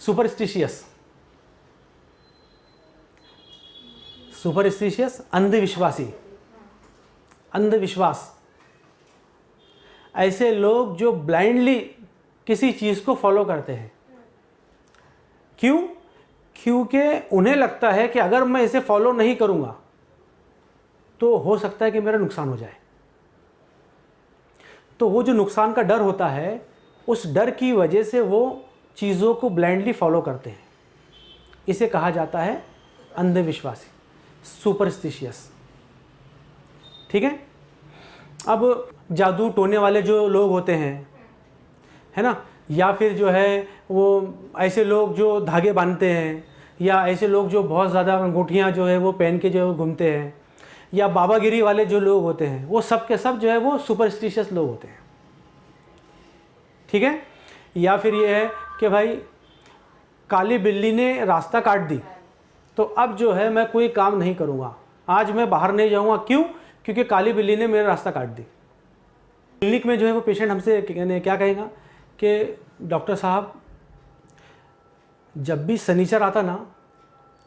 Superstitious, superstitious अंधविश्वासी, अंधविश्वास। ऐसे लोग जो ब्लाइंडली किसी चीज़ को फॉलो करते हैं। क्यों? क्योंकि उन्हें लगता है कि अगर मैं इसे फॉलो नहीं करूँगा तो हो सकता है कि मेरा नुकसान हो जाए। तो वो जो नुकसान का डर होता है, उस डर की वजह से वो चीज़ों को ब्लाइंडली फॉलो करते हैं। इसे कहा जाता है अंधविश्वासी, सुपरस्टिशियस। ठीक है। अब जादू टोने वाले जो लोग होते हैं, है ना, या फिर जो है वो ऐसे लोग जो धागे बांधते हैं, या ऐसे लोग जो बहुत ज़्यादा अंगूठियाँ जो है वो पहन के जो घूमते हैं, या बाबागिरी वाले जो लोग होते हैं, वो सब के सब जो है वो सुपरस्टिशियस लोग होते हैं। ठीक है। या फिर ये है कि भाई काली बिल्ली ने रास्ता काट दी तो अब जो है मैं कोई काम नहीं करूँगा, आज मैं बाहर नहीं जाऊँगा। क्यों? क्योंकि काली बिल्ली ने मेरा रास्ता काट दी। क्लिनिक में जो है वो पेशेंट हमसे क्या कहेगा कि डॉक्टर साहब जब भी शनिचर आता ना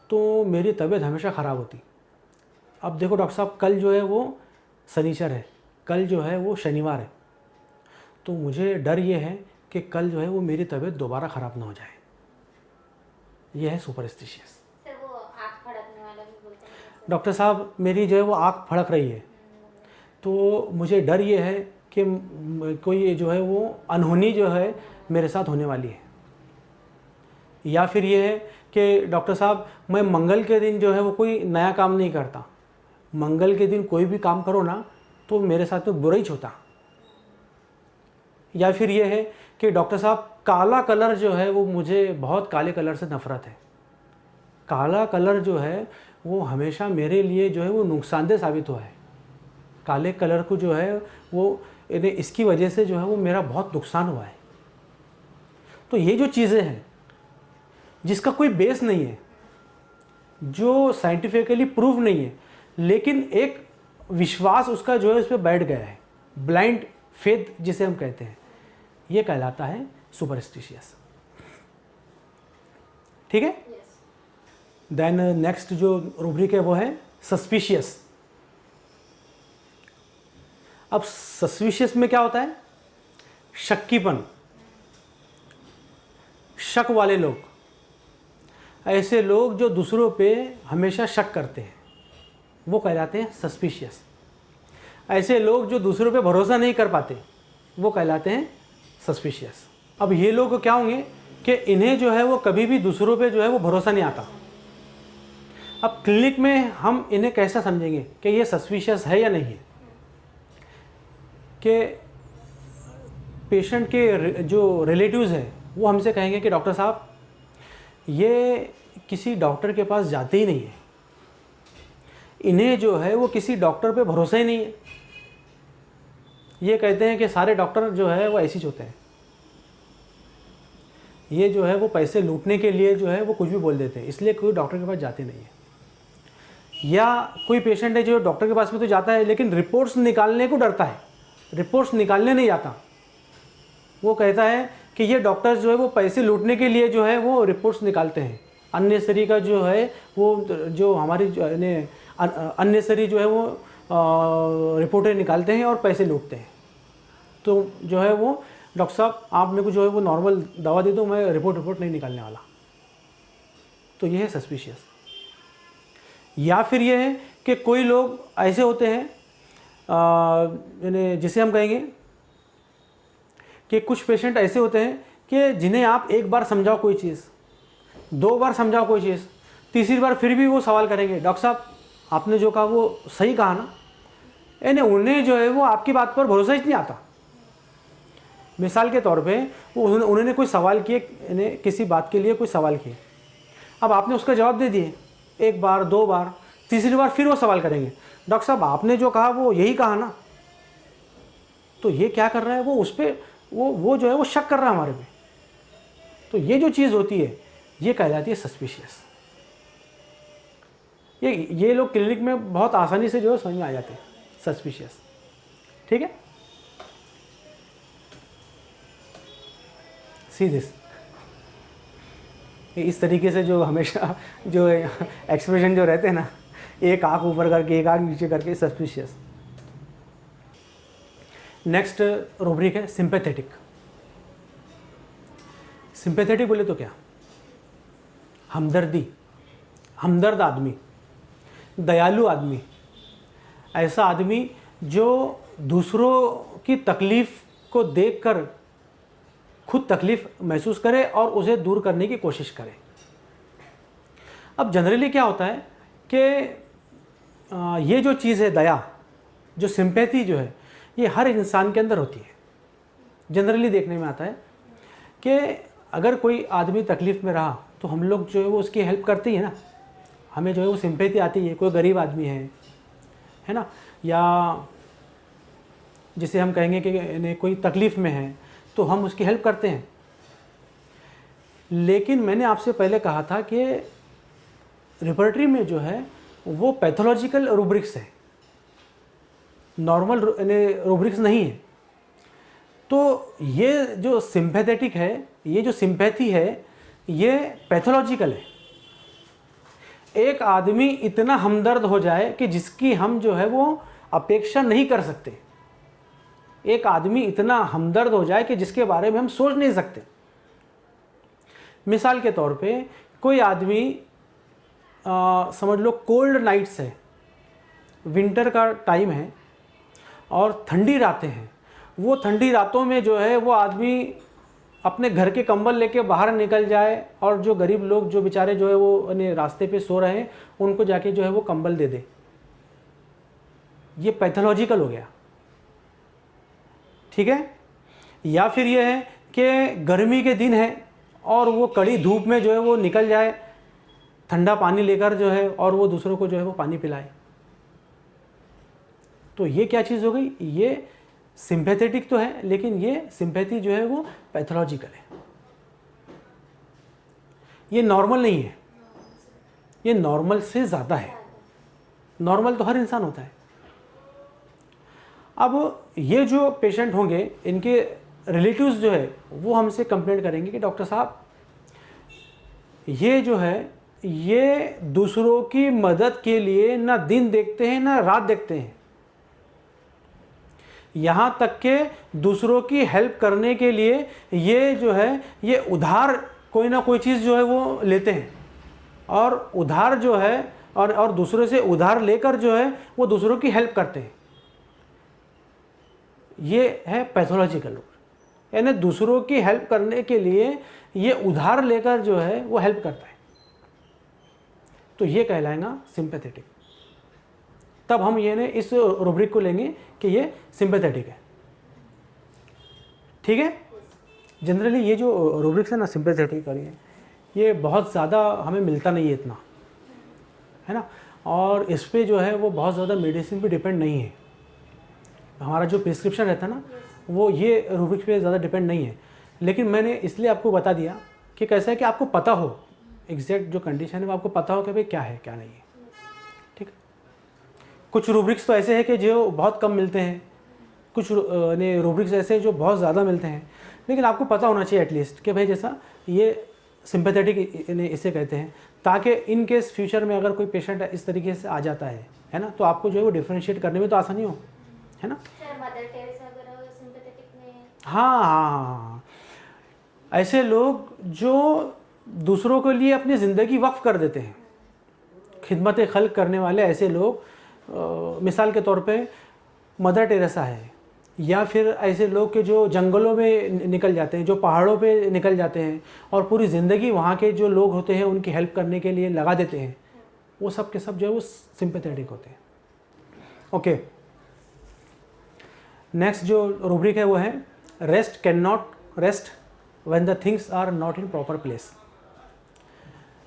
तो मेरी तबीयत हमेशा ख़राब होती। अब देखो डॉक्टर साहब, कल जो है वो शनिचर है, कल जो है वो शनिवार है, तो मुझे डर ये है कि कल जो है वो मेरी तबीयत दोबारा ख़राब ना हो जाए। ये है सुपरस्टिशियस। सर वो आँख फड़कने वाला भी बोलते हैं। डॉक्टर साहब मेरी जो है वो आँख फड़क रही है, तो मुझे डर ये है कि कोई जो है वो अनहोनी जो है मेरे साथ होने वाली है। या फिर ये है कि डॉक्टर साहब मैं मंगल के दिन जो है वो कोई नया काम नहीं करता, मंगल के दिन कोई भी काम करो ना तो मेरे साथ में बुरा ही होता। या फिर ये है कि डॉक्टर साहब काला कलर जो है वो मुझे बहुत काले कलर से नफ़रत है, काला कलर जो है वो हमेशा मेरे लिए जो है वो नुकसानदेह साबित हुआ है। काले कलर को जो है वो इसकी वजह से जो है वो मेरा बहुत नुकसान हुआ है। तो ये जो चीज़ें हैं जिसका कोई बेस नहीं है, जो साइंटिफिकली प्रूव नहीं है, लेकिन एक विश्वास उसका जो है उस पर बैठ गया है, ब्लाइंड फेथ जिसे हम कहते हैं, ये कहलाता है सुपरस्टिशियस। ठीक है। देन नेक्स्ट जो रूब्रिक है वो है सस्पिशियस। अब सस्पिशियस में क्या होता है? शक्कीपन, शक वाले लोग, ऐसे लोग जो दूसरों पे हमेशा शक करते हैं वो कहलाते हैं सस्पिशियस। ऐसे लोग जो दूसरों पे भरोसा नहीं कर पाते वो कहलाते हैं सस्पिशियस। अब ये लोग क्या होंगे कि इन्हें जो है वो कभी भी दूसरों पे जो है वो भरोसा नहीं आता। अब क्लिनिक में हम इन्हें कैसा समझेंगे कि ये सस्पिशियस है या नहीं है? कि पेशेंट के जो रिलेटिव्स हैं वो हमसे कहेंगे कि डॉक्टर साहब ये किसी डॉक्टर के पास जाते ही नहीं है, इन्हें जो है वो किसी डॉक्टर पे भरोसा ही नहीं है। ये कहते हैं कि सारे डॉक्टर जो है वो ऐसे ही होते हैं, ये जो है वो पैसे लूटने के लिए जो है वो कुछ भी बोल देते हैं, इसलिए कोई डॉक्टर के पास जाते नहीं है। या कोई पेशेंट है जो डॉक्टर के पास में तो जाता है लेकिन रिपोर्ट्स निकालने को डरता है, रिपोर्ट्स निकालने नहीं जाता। वो कहता है कि ये डॉक्टर्स जो है वो पैसे लूटने के लिए जो है वो रिपोर्ट्स निकालते हैं, अननेसरी का जो है वो जो हमारी अननेसरी जो है वो रिपोर्टें निकालते हैं और पैसे लूटते हैं। तो जो है वो डॉक्टर साहब आप मेरे को जो है वो नॉर्मल दवा दे दो, मैं रिपोर्ट नहीं निकालने वाला। तो ये है सस्पिशियस। या फिर ये है कि कोई लोग ऐसे होते हैं जिसे हम कहेंगे कि कुछ पेशेंट ऐसे होते हैं कि जिन्हें आप एक बार समझाओ कोई चीज़, दो बार समझाओ कोई चीज़, तीसरी बार फिर भी वो सवाल करेंगे, डॉक्टर साहब आपने जो कहा वो सही कहा ना। यानी उन्हें जो है वो आपकी बात पर भरोसा ही नहीं आता। मिसाल के तौर पे वो उन्होंने कोई सवाल किए, किसी बात के लिए कोई सवाल किए, अब आपने उसका जवाब दे दिए, एक बार दो बार, तीसरी बार फिर वो सवाल करेंगे, डॉक्टर साहब आपने जो कहा वो यही कहा ना। तो ये क्या कर रहा है, वो उस पर वो जो है वो शक कर रहा है हमारे पे। तो ये जो चीज़ होती है ये कहलाती है सस्पिशियस। ये लोग क्लिनिक में बहुत आसानी से जो है समझ में आ जाते हैं, सस्पिशियस। ठीक है। सी दिस, इस तरीके से जो हमेशा जो एक्सप्रेशन जो रहते हैं ना, एक आँख ऊपर करके एक आँख नीचे करके, सस्पिशियस। नेक्स्ट रूब्रिक है सिंपैथेटिक। सिंपैथेटिक बोले तो क्या, हमदर्दी, हमदर्द आदमी, दयालु आदमी, ऐसा आदमी जो दूसरों की तकलीफ़ को देखकर खुद तकलीफ़ महसूस करे और उसे दूर करने की कोशिश करे। अब जनरली क्या होता है कि ये जो चीज़ है दया, जो सिंपैथी जो है, ये हर इंसान के अंदर होती है। जनरली देखने में आता है कि अगर कोई आदमी तकलीफ़ में रहा तो हम लोग जो है वो उसकी हेल्प करते ही है ना, हमें जो है वो सिंपैथी आती है। कोई गरीब आदमी है ना, या जिसे हम कहेंगे कि कोई तकलीफ़ में है तो हम उसकी हेल्प करते हैं। लेकिन मैंने आपसे पहले कहा था कि रिपर्टरी में जो है वो पैथोलॉजिकल रूब्रिक्स है, नॉर्मल रूब्रिक्स नहीं है। तो ये जो सिंपैथेटिक है, ये जो सिंपैथी है, ये पैथोलॉजिकल है। एक आदमी इतना हमदर्द हो जाए कि जिसकी हम जो है वो अपेक्षा नहीं कर सकते। एक आदमी इतना हमदर्द हो जाए कि जिसके बारे में हम सोच नहीं सकते। मिसाल के तौर पे कोई आदमी समझ लो कोल्ड नाइट्स है, विंटर का टाइम है और ठंडी रातें हैं, वो ठंडी रातों में जो है वो आदमी अपने घर के कंबल लेके बाहर निकल जाए और जो गरीब लोग जो बेचारे जो है वो रास्ते पे सो रहे हैं उनको जाके जो है वो कंबल दे दे। ये पैथोलॉजिकल हो गया, ठीक है। या फिर ये है कि गर्मी के दिन है और वो कड़ी धूप में जो है वो निकल जाए ठंडा पानी लेकर जो है और वो दूसरों को जो है वो पानी पिलाए। तो ये क्या चीज़ हो गई, ये सिंपैथेटिक तो है लेकिन ये सिंपैथी जो है वो पैथोलॉजिकल है, ये नॉर्मल नहीं है, ये नॉर्मल से ज़्यादा है। नॉर्मल तो हर इंसान होता है। अब ये जो पेशेंट होंगे इनके रिलेटिव्स जो है वो हमसे कंप्लेंट करेंगे कि डॉक्टर साहब ये जो है ये दूसरों की मदद के लिए ना दिन देखते हैं ना रात देखते हैं, यहाँ तक के दूसरों की हेल्प करने के लिए ये जो है ये उधार कोई ना कोई चीज़ जो है वो लेते हैं और उधार जो है और दूसरों से उधार लेकर जो है वो दूसरों की हेल्प करते हैं। ये है पैथोलॉजिकल, यानी दूसरों की हेल्प करने के लिए ये उधार लेकर जो है वो हेल्प करता है, तो ये कहलाएगा सिंपैथेटिक। तब हम ये इस रूब्रिक को लेंगे कि ये सिंपैथेटिक है, ठीक है। जनरली ये जो रूब्रिक्स है ना सिंपैथेटिक और ये बहुत ज़्यादा हमें मिलता नहीं है इतना, है ना। और इस पे जो है वो बहुत ज़्यादा मेडिसिन पे डिपेंड नहीं है। हमारा जो प्रिस्क्रिप्शन रहता है ना वो ये रूब्रिक्स पे ज़्यादा डिपेंड नहीं है। लेकिन मैंने इसलिए आपको बता दिया कि कैसा है कि आपको पता हो एग्जैक्ट जो कंडीशन है वो आपको पता हो कि भाई क्या है क्या नहीं है, ठीक है। कुछ रूब्रिक्स तो ऐसे हैं कि जो बहुत कम मिलते हैं, कुछ रूब्रिक्स ऐसे हैं जो बहुत ज़्यादा मिलते हैं, लेकिन आपको पता होना चाहिए एटलीस्ट कि भाई जैसा ये सिंपैथेटिक इसे कहते हैं, ताकि इन केस फ्यूचर में अगर कोई पेशेंट इस तरीके से आ जाता है ना, तो आपको जो है वो डिफ्रेंशिएट करने में तो आसानी हो, है ना। सर मदर टेरेसा वगैरह सिंपैथेटिक में? हाँ, ऐसे लोग जो दूसरों के लिए अपनी ज़िंदगी वक्फ कर देते हैं, खिदमत खल्क करने वाले ऐसे लोग, मिसाल के तौर पे मदर टेरेसा है, या फिर ऐसे लोग के जो जंगलों में निकल जाते हैं, जो पहाड़ों पे निकल जाते हैं और पूरी ज़िंदगी वहाँ के जो लोग होते हैं उनकी हेल्प करने के लिए लगा देते हैं, वो सब के सब जो है वो सिंपैथेटिक होते हैं। ओके, नेक्स्ट जो रूब्रिक है वो है rest can not rest when the things are not in proper place.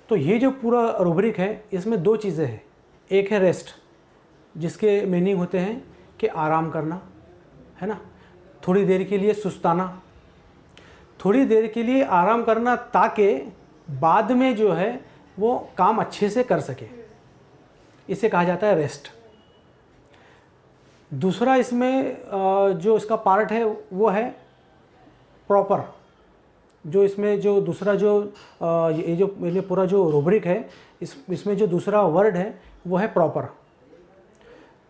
तो ये जो पूरा रूब्रिक है इसमें दो चीज़ें हैं। एक है रेस्ट, जिसके मीनिंग होते हैं कि आराम करना, है ना, थोड़ी देर के लिए सुस्ताना, थोड़ी देर के लिए आराम करना ताकि बाद में जो है वो काम अच्छे से कर सके, इसे कहा जाता है रेस्ट। दूसरा इसमें जो इसका पार्ट है वो है प्रॉपर, जो इसमें जो दूसरा ये पूरा जो रूब्रिक है, इसमें जो दूसरा वर्ड है वो है प्रॉपर।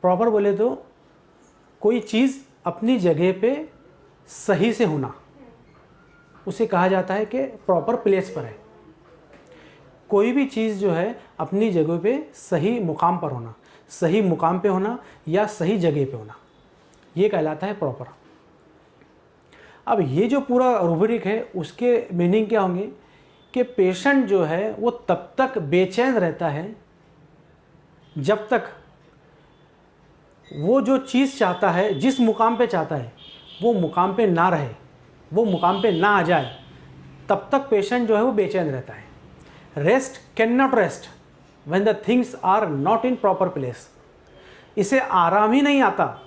प्रॉपर बोले तो कोई चीज़ अपनी जगह पे सही से होना, उसे कहा जाता है कि प्रॉपर प्लेस पर है। कोई भी चीज़ जो है अपनी जगह पे सही मुकाम पर होना, सही मुकाम पे होना या सही जगह पे होना, ये कहलाता है प्रॉपर। अब ये जो पूरा रूब्रिक है उसके मीनिंग क्या होंगे कि पेशेंट जो है वो तब तक बेचैन रहता है जब तक वो जो चीज़ चाहता है, जिस मुकाम पे चाहता है, वो मुकाम पे ना रहे, वो मुकाम पे ना आ जाए, तब तक पेशेंट जो है वो बेचैन रहता है। Rest can not rest when the things are not in proper place. इसे आराम ही नहीं आता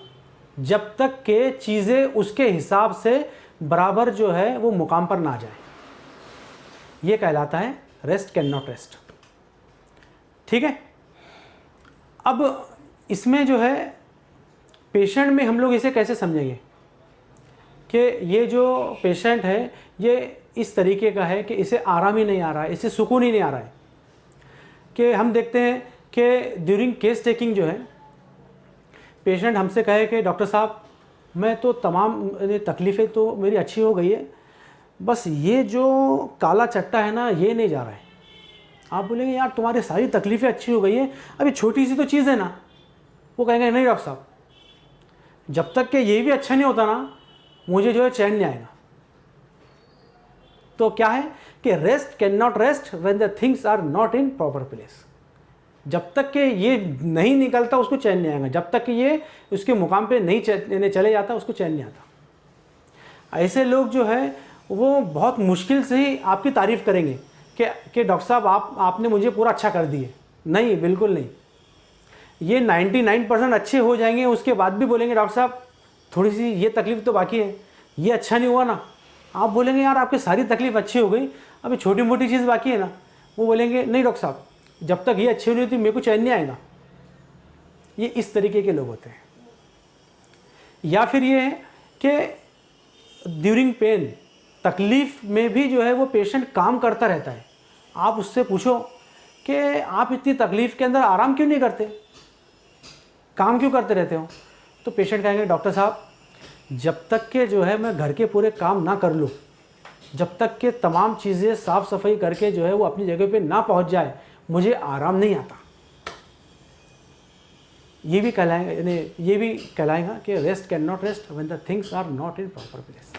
जब तक के चीज़ें उसके हिसाब से बराबर जो है वो मुकाम पर ना आ जाए। ये कहलाता है रेस्ट कैन नॉट रेस्ट। ठीक है। अब इसमें जो है पेशेंट में हम लोग इसे कैसे समझेंगे कि ये जो पेशेंट है ये इस तरीके का है कि इसे आराम ही नहीं आ रहा है, इसे सुकून ही नहीं आ रहा है। कि हम देखते हैं कि ड्यूरिंग केस टेकिंग जो है पेशेंट हमसे कहे कि डॉक्टर साहब मैं तो तमाम तकलीफ़ें तो मेरी अच्छी हो गई है, बस ये जो काला चट्टा है ना ये नहीं जा रहा है। आप बोलेंगे यार तुम्हारी सारी तकलीफ़ें अच्छी हो गई है, अभी छोटी सी तो चीज़ है ना। वो कहेंगे नहीं डॉक्टर साहब, जब तक कि ये भी अच्छा नहीं होता ना मुझे जो है चैन नहीं आएगा। तो क्या है कि rest can not rest when the things are not in proper place. जब तक कि ये नहीं निकलता उसको चैन नहीं आएगा, जब तक कि ये उसके मुकाम पे नहीं चले जाता उसको चैन नहीं आता। ऐसे लोग जो है वो बहुत मुश्किल से ही आपकी तारीफ़ करेंगे कि डॉक्टर साहब आपने मुझे पूरा अच्छा कर दिए। नहीं, बिल्कुल नहीं। ये 99% अच्छे हो जाएंगे, उसके बाद भी बोलेंगे डॉक्टर साहब थोड़ी सी ये तकलीफ़ तो बाकी है, ये अच्छा नहीं हुआ ना। आप बोलेंगे यार आपकी सारी तकलीफ़ अच्छी हो गई, अभी छोटी मोटी चीज़ बाकी है ना। वो बोलेंगे नहीं डॉक्टर साहब, जब तक ये अच्छी नहीं होती मेरे को चैन नहीं आएगा। ये इस तरीके के लोग होते हैं। या फिर ये है कि ड्यूरिंग पेन, तकलीफ़ में भी जो है वो पेशेंट काम करता रहता है। आप उससे पूछो कि आप इतनी तकलीफ़ के अंदर आराम क्यों नहीं करते, काम क्यों करते रहते हो, तो पेशेंट कहेंगे डॉक्टर साहब जब तक के जो है मैं घर के पूरे काम ना कर लूँ, जब तक के तमाम चीज़ें साफ़ सफाई करके जो है वो अपनी जगह पे ना पहुँच जाए मुझे आराम नहीं आता। ये भी कहलाएगा कि rest can not rest when the things are not in proper place.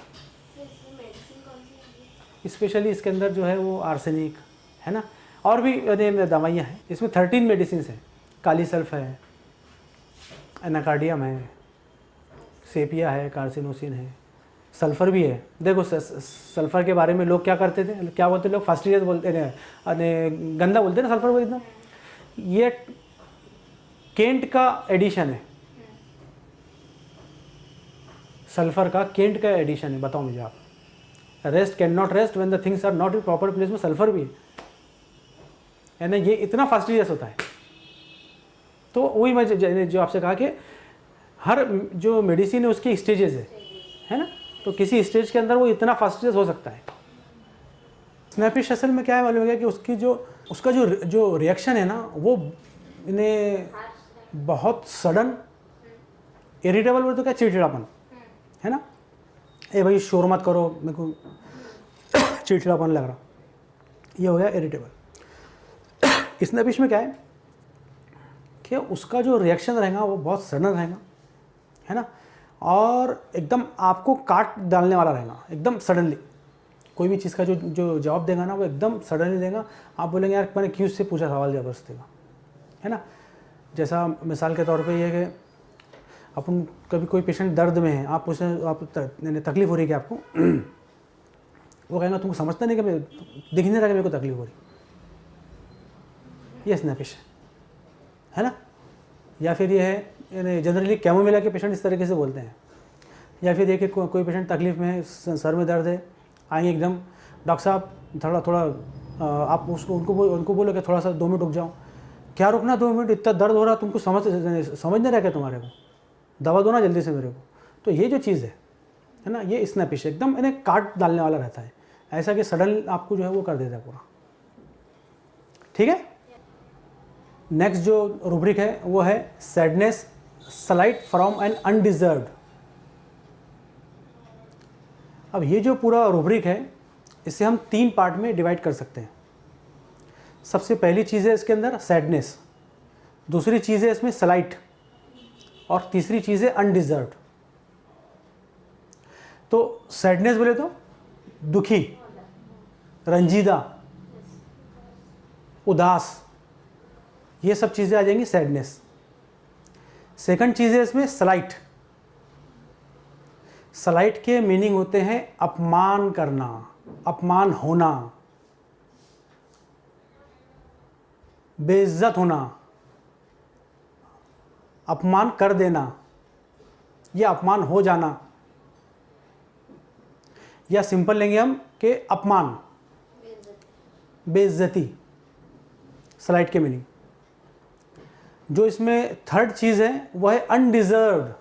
Specially इसके अंदर जो है वो आर्सेनिक है ना, और भी दवाइयाँ हैं। इसमें 13 मेडिसिन हैं। काली सल्फ है, एनाकार्डियम है, सेपिया है, कार्सिनोसिन है, सल्फ़र भी है। देखो सल्फ़र के बारे में लोग क्या करते थे, क्या बोलते लोग फास्टिलियस बोलते थे, गंदा बोलते ना सल्फ़र बोलते ना। ये केंट का एडिशन है, सल्फ़र का केंट का एडिशन है। बताओ मुझे आप, rest can not rest when the things are not in proper place में सल्फ़र भी है ना। ये इतना फास्टिलियस होता है। तो वही मैं जो आपसे कहा कि हर जो मेडिसिन है उसकी स्टेजेस है ना, तो किसी स्टेज के अंदर वो इतना फास्टिलियस हो सकता है। स्नैपिश असल में क्या है मालूम है कि उसका जो रिएक्शन है ना वो इन्हें बहुत सडन, इरिटेबल बोलते क्या, चिड़चिड़ापन है ना। ए भाई शोर मत करो, मेरे को चिड़चिड़ापन लग रहा, ये हो गया इरिटेबल। स्नैपिश में क्या है कि उसका जो रिएक्शन रहेगा वो बहुत सडन रहेगा है ना, और एकदम आपको काट डालने वाला रहेगा एकदम सडनली। कोई भी चीज़ का जो जवाब देगा ना वो एकदम सडनली देगा। आप बोलेंगे यार मैंने क्यों उससे पूछा सवाल ज़बरदस्त देगा है ना। जैसा मिसाल के तौर पे ये है कि अपन कभी कोई पेशेंट दर्द में है, आप पूछे आप तकलीफ़ हो रही है क्या आपको, वो कहेगा तुमको समझता नहीं कि मैं दिख नहीं रहा कि मेरे को तकलीफ़ हो रही, ये स्नैपिश है ना। या फिर ये है जनरली कैमोमिला के पेशेंट इस तरीके से बोलते हैं। या फिर देखिए कोई पेशेंट तकलीफ़ में है, सर में दर्द है, आएंगे एकदम डॉक्टर साहब थोड़ा आप उनको बोलो कि थोड़ा सा 2 मिनट रुक जाओ। क्या रुकना 2 मिनट, इतना दर्द हो रहा तुमको समझ नहीं रहा क्या तुम्हारे को, दवा दो ना जल्दी से मेरे को। तो ये जो चीज़ है ना, ये स्नैपिश एकदम इन्हें काट डालने वाला रहता है। ऐसा कि सडन आपको जो है वो कर देता है पूरा। ठीक है। नेक्स्ट जो रूब्रिक है वो है sadness slight from an undeserved. अब ये जो पूरा रूब्रिक है इसे हम 3 पार्ट में डिवाइड कर सकते हैं। सबसे पहली चीज़ है इसके अंदर सैडनेस, दूसरी चीज़ है इसमें स्लाइट, और तीसरी चीज़ है अनडिजर्व्ड। तो सैडनेस बोले तो दुखी, रंजीदा, उदास, ये सब चीज़ें आ जाएंगी सैडनेस। सेकंड चीज़ है इसमें स्लाइट। स्लाइट के मीनिंग होते हैं अपमान करना, अपमान होना, बेइज्जत होना, अपमान कर देना या अपमान हो जाना, या सिंपल लेंगे हम कि अपमान, बेइज्जती, स्लाइट के मीनिंग। जो इसमें थर्ड चीज़ है वह है अनडिजर्व्ड।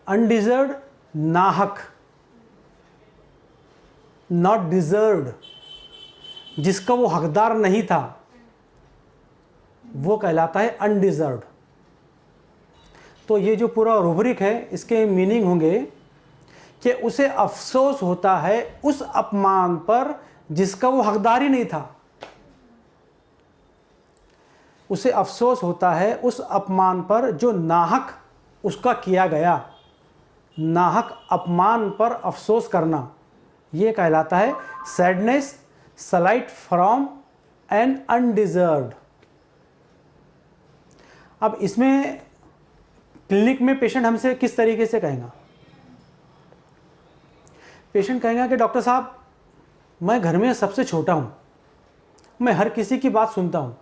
अनडिजर्व्ड नाहक, नॉट डिजर्व्ड, जिसका वो हकदार नहीं था वो कहलाता है अनडिजर्व्ड। तो ये जो पूरा रूब्रिक है इसके मीनिंग होंगे कि उसे अफसोस होता है उस अपमान पर जिसका वो हकदार ही नहीं था। उसे अफसोस होता है उस अपमान पर जो नाहक उसका किया गया। नाहक अपमान पर अफसोस करना ये कहलाता है sadness slight from an undeserved. अब इसमें क्लिनिक में पेशेंट हमसे किस तरीके से कहेगा? पेशेंट कहेगा कि डॉक्टर साहब मैं घर में सबसे छोटा हूँ, मैं हर किसी की बात सुनता हूँ,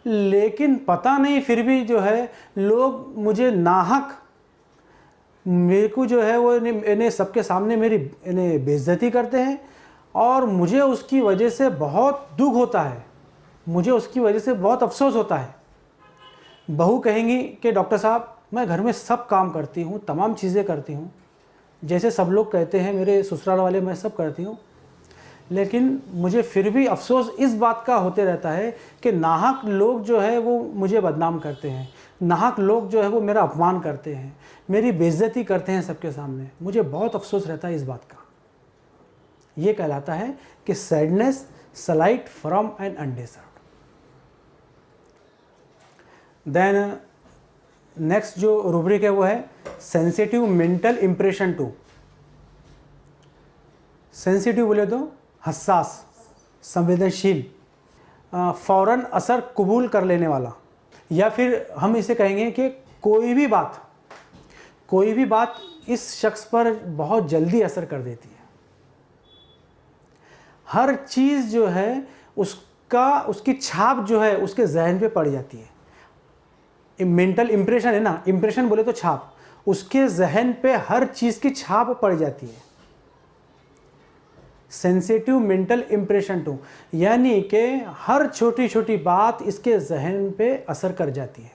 लेकिन पता नहीं फिर भी जो है लोग मुझे नाहक, मेरे को जो है वो इन्हें सबके सामने मेरी इन्हें बेइज्जती करते हैं और मुझे उसकी वजह से बहुत दुख होता है, मुझे उसकी वजह से बहुत अफसोस होता है। बहू कहेंगी कि डॉक्टर साहब मैं घर में सब काम करती हूँ, तमाम चीज़ें करती हूँ, जैसे सब लोग कहते हैं मेरे ससुराल वाले, मैं सब करती हूँ, लेकिन मुझे फिर भी अफसोस इस बात का होते रहता है कि नाहक लोग जो है वो मुझे बदनाम करते हैं, नाहक लोग जो है वो मेरा अपमान करते हैं, मेरी बेइज्जती करते हैं सबके सामने, मुझे बहुत अफसोस रहता है इस बात का। ये कहलाता है कि sadness slight from an undeserved. Then next जो रूब्रिक है वो है sensitive mental impression two. Sensitive बोले तो हसास, संवेदनशील, फौरन असर कबूल कर लेने वाला, या फिर हम इसे कहेंगे कि कोई भी बात इस शख्स पर बहुत जल्दी असर कर देती है। हर चीज़ जो है उसकी छाप जो है उसके जहन पे पड़ जाती है। मेंटल इंप्रेशन है ना, इंप्रेशन बोले तो छाप, उसके जहन पे हर चीज़ की छाप पड़ जाती है। सेंसिटिव मेंटल इंप्रेशन टू, यानी कि हर छोटी छोटी बात इसके जहन पे असर कर जाती है।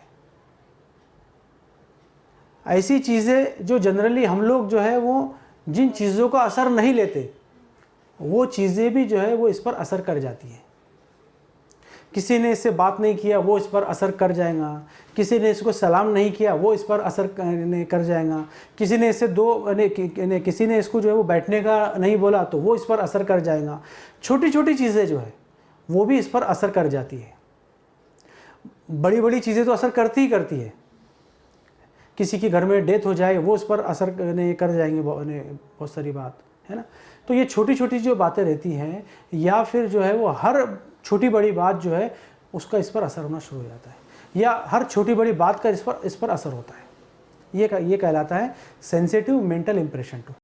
ऐसी चीज़ें जो जनरली हम लोग जो है वो जिन चीज़ों का असर नहीं लेते, वो चीज़ें भी जो है वो इस पर असर कर जाती है। किसी ने इससे बात नहीं किया वो इस पर असर कर जाएगा, किसी ने इसको सलाम नहीं किया वो इस पर असर कर जाएगा, किसी ने इससे किसी ने इसको जो है वो बैठने का नहीं बोला तो वो इस पर असर कर जाएगा। छोटी छोटी चीज़ें जो है वो भी इस पर असर कर जाती है। बड़ी बड़ी चीज़ें तो असर करती ही करती है। किसी के घर में डेथ हो जाए वो इस पर असर कर जाएंगे, बहुत सारी बात है ना। तो ये छोटी छोटी जो बातें रहती हैं, या फिर जो है वो हर छोटी बड़ी बात जो है उसका इस पर असर होना शुरू हो जाता है, या हर छोटी बड़ी बात का इस पर असर होता है। ये कहलाता है सेंसिटिव मेंटल इंप्रेशन टू।